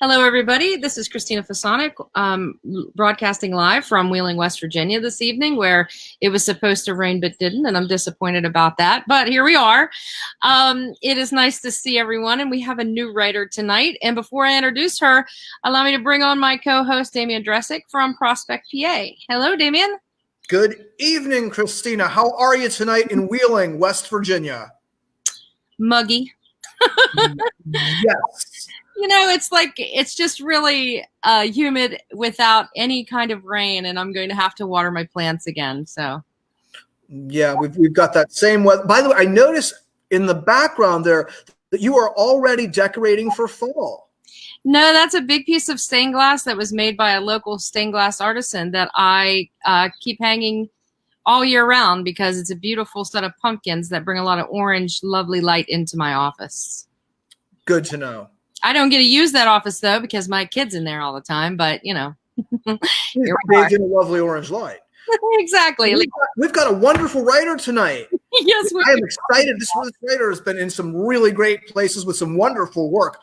Hello, everybody. This is Christina Fasonic, broadcasting live from Wheeling, West Virginia this evening, where it was supposed to rain but didn't, and I'm disappointed about that. But here we are. It is nice to see everyone, and we have a new writer tonight. And before I introduce her, allow me to bring on my co-host, Damian Dressick from Prospect, PA. Hello, Damian. Good evening, Christina. How are you tonight in Wheeling, West Virginia? Muggy. Yes. You know, it's just really humid without any kind of rain, and I'm going to have to water my plants again. So, yeah, we've got that same weather. By the way, I noticed in the background there that you are already decorating for fall. No, that's a big piece of stained glass that was made by a local stained glass artisan that I keep hanging all year round because it's a beautiful set of pumpkins that bring a lot of orange, lovely light into my office. Good to know. I don't get to use that office, though, because my kid's in there all the time. But, you know. He's bathed in a lovely orange light. Exactly. We've got a wonderful writer tonight. Yes, I am excited. This writer has been in some really great places with some wonderful work.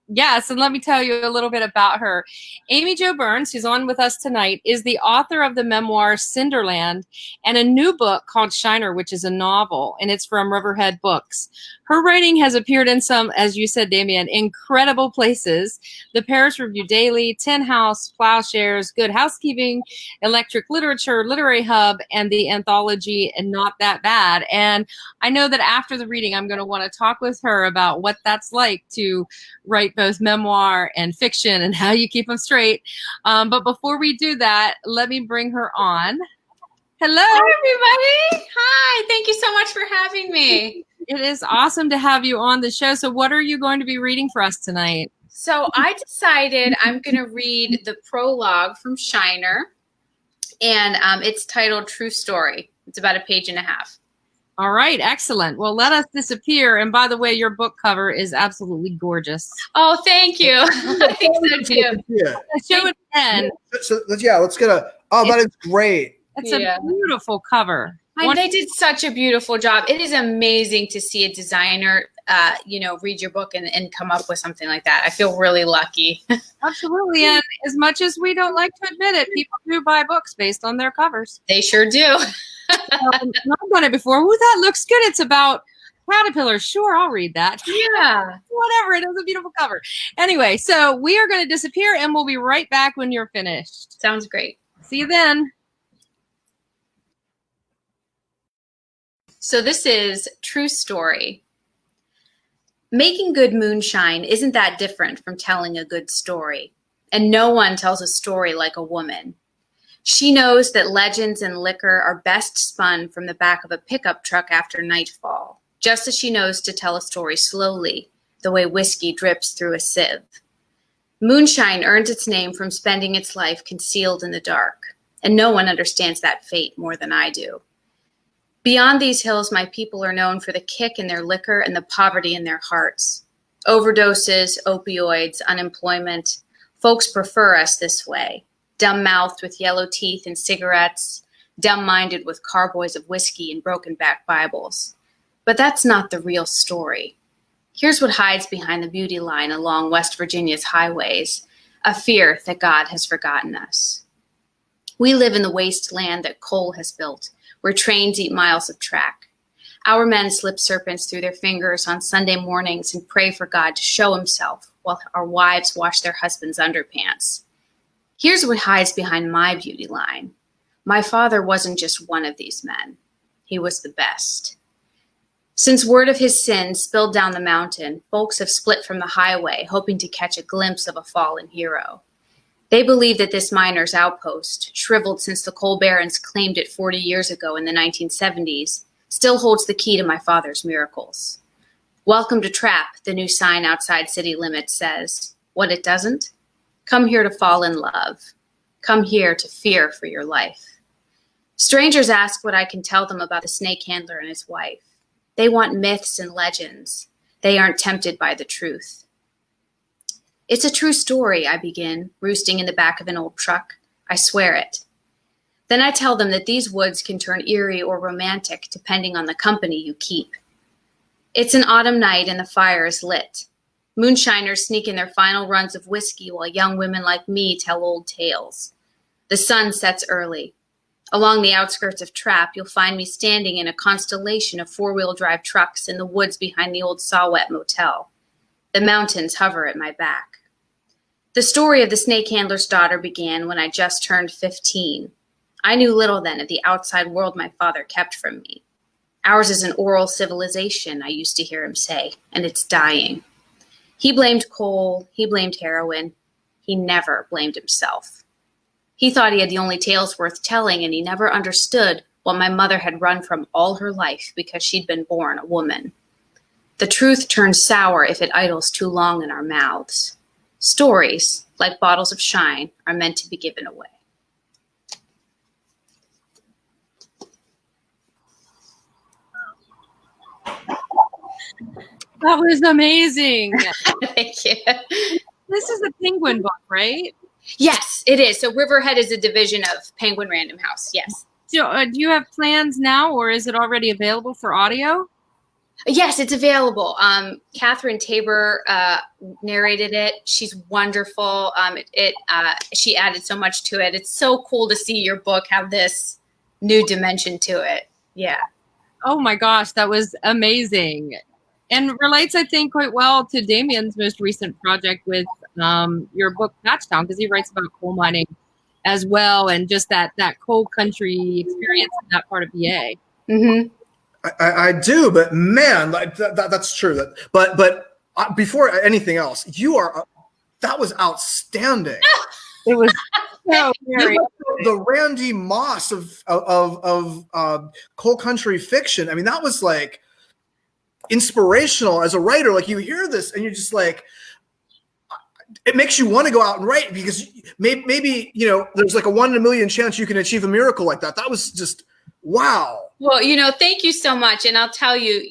Yes, and let me tell you a little bit about her. Amy Jo Burns, who's on with us tonight, is the author of the memoir Cinderland and a new book called Shiner, which is a novel, and it's from Riverhead Books. Her writing has appeared in some, as you said, Damian, incredible places: the Paris Review Daily, Tin House, Ploughshares, Good Housekeeping, Electric Literature, Literary Hub, and the anthology And Not That Bad. And I know that after the reading, I'm going to want to talk with her about what that's like to write both memoir and fiction and how you keep them straight. But before we do that, let me bring her on. Hello. Hi, everybody. Hi. Thank you so much for having me. It is awesome to have you on the show. So what are you going to be reading for us tonight? So I decided I'm going to read the prologue from Shiner, and it's titled True Story. It's about a page and a half. All right. Excellent. Well, let us disappear. And by the way, your book cover is absolutely gorgeous. Oh, thank you. I think so too. Yeah. Show it again. So yeah, let's get a. Oh, that is great. It's a beautiful cover. They did such a beautiful job. It is amazing to see a designer, read your book and come up with something like that. I feel really lucky. Absolutely. And as much as we don't like to admit it, people do buy books based on their covers. They sure do. I've done it before. Ooh, that looks good. It's about caterpillars. Sure, I'll read that. Yeah. Whatever. It is a beautiful cover. Anyway, so we are going to disappear, and we'll be right back when you're finished. Sounds great. See you then. So this is True Story. Making good moonshine isn't that different from telling a good story. And no one tells a story like a woman. She knows that legends and liquor are best spun from the back of a pickup truck after nightfall, just as she knows to tell a story slowly, the way whiskey drips through a sieve. Moonshine earns its name from spending its life concealed in the dark, and no one understands that fate more than I do. Beyond these hills, my people are known for the kick in their liquor and the poverty in their hearts. Overdoses, opioids, unemployment. Folks prefer us this way. Dumb-mouthed with yellow teeth and cigarettes. Dumb-minded with carboys of whiskey and broken-back Bibles. But that's not the real story. Here's what hides behind the beauty line along West Virginia's highways. A fear that God has forgotten us. We live in the wasteland that coal has built, where trains eat miles of track. Our men slip serpents through their fingers on Sunday mornings and pray for God to show himself while our wives wash their husbands' underpants. Here's what hides behind my beauty line. My father wasn't just one of these men. He was the best. Since word of his sins spilled down the mountain, folks have split from the highway, hoping to catch a glimpse of a fallen hero. They believe that this miner's outpost, shriveled since the coal barons claimed it 40 years ago in the 1970s, still holds the key to my father's miracles. Welcome to Trap, the new sign outside city limits says. What it doesn't? Come here to fall in love. Come here to fear for your life. Strangers ask what I can tell them about the snake handler and his wife. They want myths and legends. They aren't tempted by the truth. It's a true story, I begin, roosting in the back of an old truck. I swear it. Then I tell them that these woods can turn eerie or romantic depending on the company you keep. It's an autumn night and the fire is lit. Moonshiners sneak in their final runs of whiskey while young women like me tell old tales. The sun sets early. Along the outskirts of Trap, you'll find me standing in a constellation of four-wheel drive trucks in the woods behind the old Sawwet Motel. The mountains hover at my back. The story of the snake handler's daughter began when I just turned 15. I knew little then of the outside world my father kept from me. Ours is an oral civilization, I used to hear him say, and it's dying. He blamed coal, he blamed heroin. He never blamed himself. He thought he had the only tales worth telling, and he never understood what my mother had run from all her life because she'd been born a woman. The truth turns sour if it idles too long in our mouths. Stories, like bottles of shine, are meant to be given away. That was amazing. Thank you. This is a Penguin book, right? Yes, it is. So Riverhead is a division of Penguin Random House. Yes. So, do you have plans now, or is it already available for audio? Yes, it's available. Catherine Tabor narrated it. She's wonderful. She added so much to it. It's so cool to see your book have this new dimension to it. Yeah. Oh my gosh, that was amazing. And relates, I think, quite well to Damien's most recent project with your book, Patchtown, because he writes about coal mining as well, and just that coal country experience in that part of PA. Mm-hmm. I do, but man, like that's true. But before anything else, that was outstanding. It was so very the Randy Moss of coal country fiction. I mean, that was like inspirational as a writer. Like, you hear this and you're just like, it makes you want to go out and write, because maybe there's like a 1 in a million chance you can achieve a miracle like that. That was just wow. Well, thank you so much. And I'll tell you,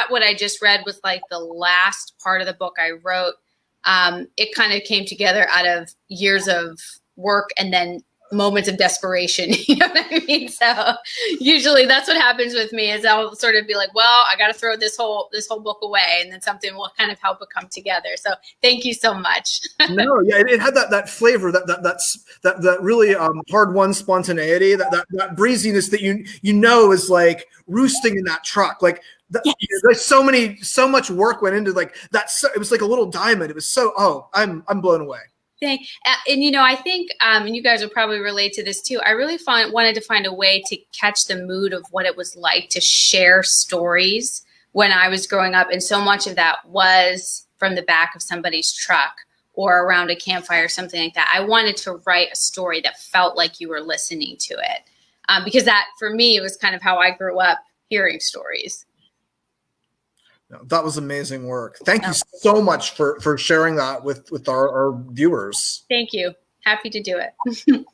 what I just read was like the last part of the book I wrote. It kind of came together out of years of work and then moments of desperation. You know what I mean? So usually that's what happens with me, is I'll sort of be like, well, I got to throw this whole book away, and then something will kind of help it come together. So thank you so much. No, yeah, it had that flavor, that really hard-won spontaneity, that breeziness that is like roosting in that truck. Like, Yes. There's so much work went into like that. It was like a little diamond. It was so, I'm blown away. And I think, and you guys will probably relate to this too, I really wanted to find a way to catch the mood of what it was like to share stories when I was growing up. And so much of that was from the back of somebody's truck or around a campfire or something like that. I wanted to write a story that felt like you were listening to it. Because that, for me, it was kind of how I grew up hearing stories. That was amazing work. Thank you so much for sharing that with our viewers. Thank you. Happy to do it.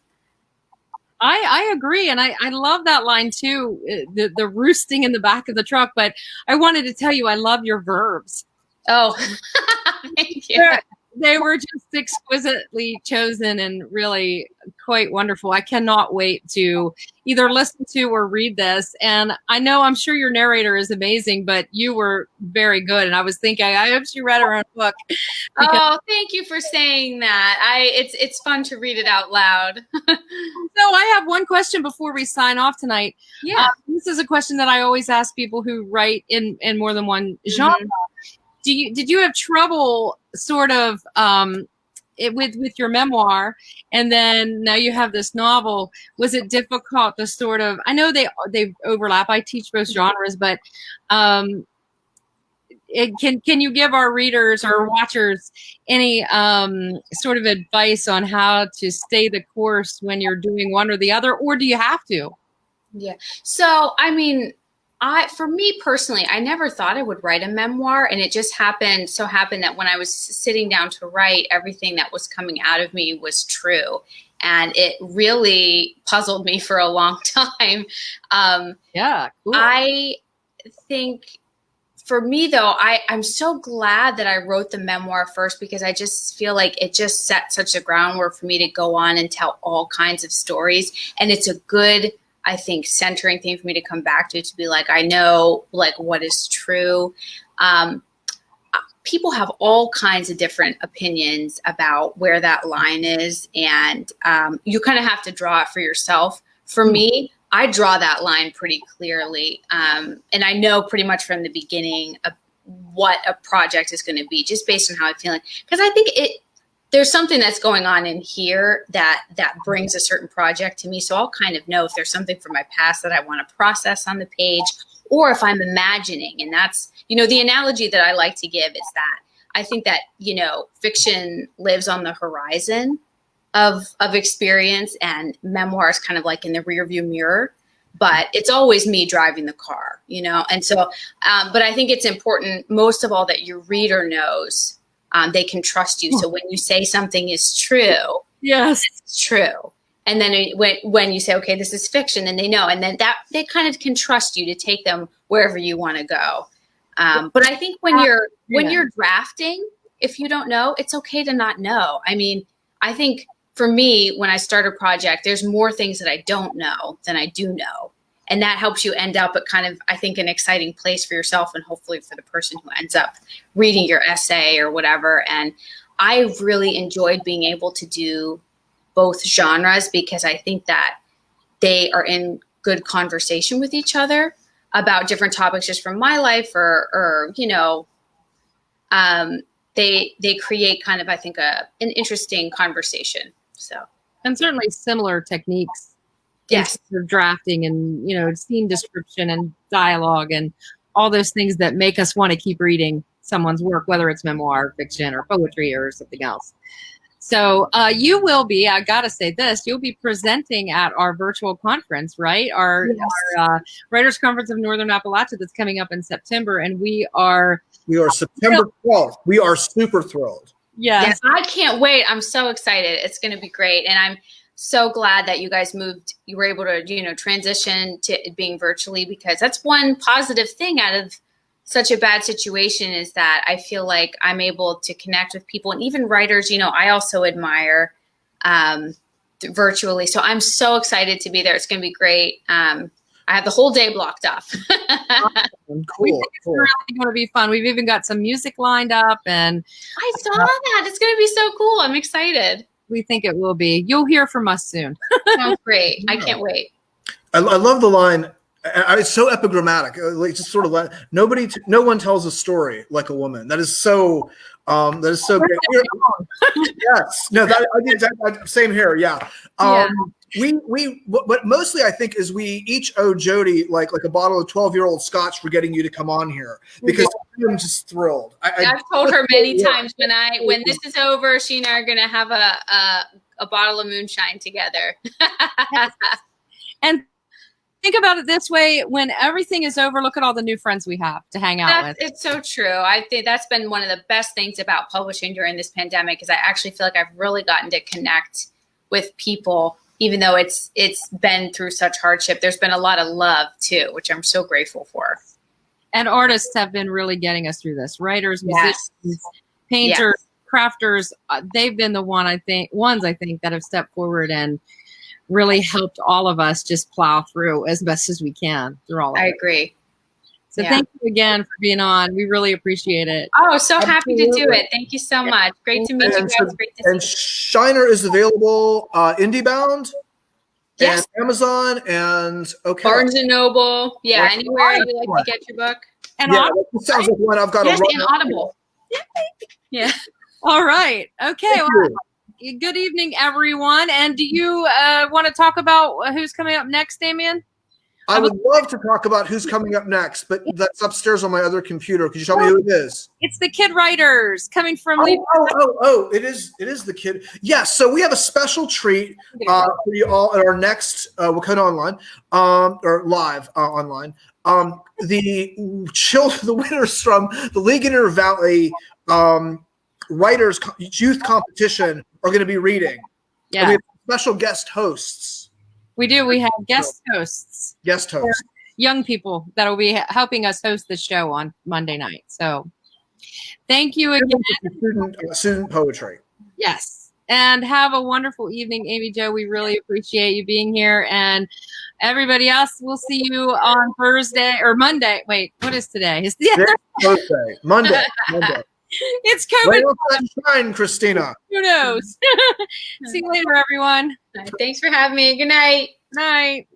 I agree. And I love that line too, the roosting in the back of the truck. But I wanted to tell you, I love your verbs. Oh, thank you. They were just exquisitely chosen and really quite wonderful. I cannot wait to either listen to or read this. And I'm sure your narrator is amazing, but you were very good. And I was thinking, I hope she read her own book. Oh, thank you for saying that. It's fun to read it out loud. So I have one question before we sign off tonight. Yeah. This is a question that I always ask people who write in more than one genre. Mm-hmm. Did you have trouble sort of with your memoir, and then now you have this novel? Was it difficult to sort of? I know they overlap. I teach both genres, but can you give our readers or watchers any sort of advice on how to stay the course when you're doing one or the other, or do you have to? Yeah. So for me personally, I never thought I would write a memoir, and it just happened that when I was sitting down to write, everything that was coming out of me was true. And it really puzzled me for a long time. Yeah, cool. I think for me though, I'm so glad that I wrote the memoir first, because I just feel like it just set such a groundwork for me to go on and tell all kinds of stories. And it's a good, I think, centering thing for me to come back to be like, I know like what is true. people have all kinds of different opinions about where that line is. And you kind of have to draw it for yourself. For me, I draw that line pretty clearly. And I know pretty much from the beginning of what a project is going to be, just based on how I'm feeling. Because I think there's something that's going on in here that brings a certain project to me. So I'll kind of know if there's something from my past that I want to process on the page, or if I'm imagining. And that's, the analogy that I like to give is that I think that, fiction lives on the horizon of experience, and memoir is kind of like in the rearview mirror, but it's always me driving the car, And so, but I think it's important, most of all, that your reader knows they can trust you. So when you say something is true, yes, it's true. And then when you say, okay, this is fiction, then they know. And then that they kind of can trust you to take them wherever you want to go. But I think when you're drafting, if you don't know, it's okay to not know. I mean, I think for me, when I start a project, there's more things that I don't know than I do know. And that helps you end up at kind of, I think, an exciting place for yourself, and hopefully for the person who ends up reading your essay or whatever. And I really enjoyed being able to do both genres, because I think that they are in good conversation with each other about different topics just from my life, or they create kind of, I think, an interesting conversation. So, and certainly similar techniques. Yes, of drafting and scene description and dialogue and all those things that make us want to keep reading someone's work, whether it's memoir, fiction, or poetry, or something else. So you will be, I gotta say this, you'll be presenting at our virtual conference, right? Our Writers Conference of Northern Appalachia that's coming up in September, and we are September 12th. We are super thrilled. Yes, I can't wait. I'm so excited. It's going to be great, and I'm so glad that you guys you were able to, transition to being virtually, because that's one positive thing out of such a bad situation, is that I feel like I'm able to connect with people, and even writers, I also admire virtually. So I'm so excited to be there. It's going to be great. I have the whole day blocked off. Awesome. Cool. It's really going to be fun. We've even got some music lined up, and I saw that. It's going to be so cool. I'm excited. We think it will be. You'll hear from us soon. Sounds great. I can't wait. I love the line. It's so epigrammatic. Like, just sort of no one tells a story like a woman. That is so great. Yes. No, I did that. Same here. Yeah. What mostly I think is we each owe Jody like a bottle of 12-year-old scotch for getting you to come on here, because I'm just thrilled. I've told her many times when this is over, she and I are going to have a bottle of moonshine together. And think about it this way: when everything is over, look at all the new friends we have to hang out with. It's so true. I think that's been one of the best things about publishing during this pandemic, is I actually feel like I've really gotten to connect with people, even though it's been through such hardship. There's been a lot of love too, which I'm so grateful for. And artists have been really getting us through this. Writers, musicians, painters, crafters, they've been the ones I think that have stepped forward and really helped all of us just plow through as best as we can through all of it. I agree. So thank you again for being on. We really appreciate it. Oh, so happy to do it. Thank you so much. Great to meet you guys. Great to see you. And Shiner is available IndieBound, and Amazon, and Barnes and Noble. Yeah, anywhere you like to get your book. And Audible. It sounds like one I've got to run. And Audible. Yeah. All right. Okay. Good evening, everyone. And do you want to talk about who's coming up next, Damien? I would love to talk about who's coming up next, but that's upstairs on my other computer. Could you tell me who it is? It's the Kid Writers coming from. It is the Kid. Yes. So we have a special treat for you all at our next Wakona Online or live online. The winners from the League Inter Valley Writers Youth Competition are going to be reading. Yeah. And we have special guest hosts. We do. We have guest hosts. Young people that will be helping us host the show on Monday night. So thank you again. Student poetry. Yes. And have a wonderful evening, Amy Jo. We really appreciate you being here. And everybody else, we'll see you on Thursday or Monday. Wait, what is today? Thursday. Monday. It's COVID. Right off that shine, Christina. Who knows? See you later, everyone. Thanks for having me. Good night. Night.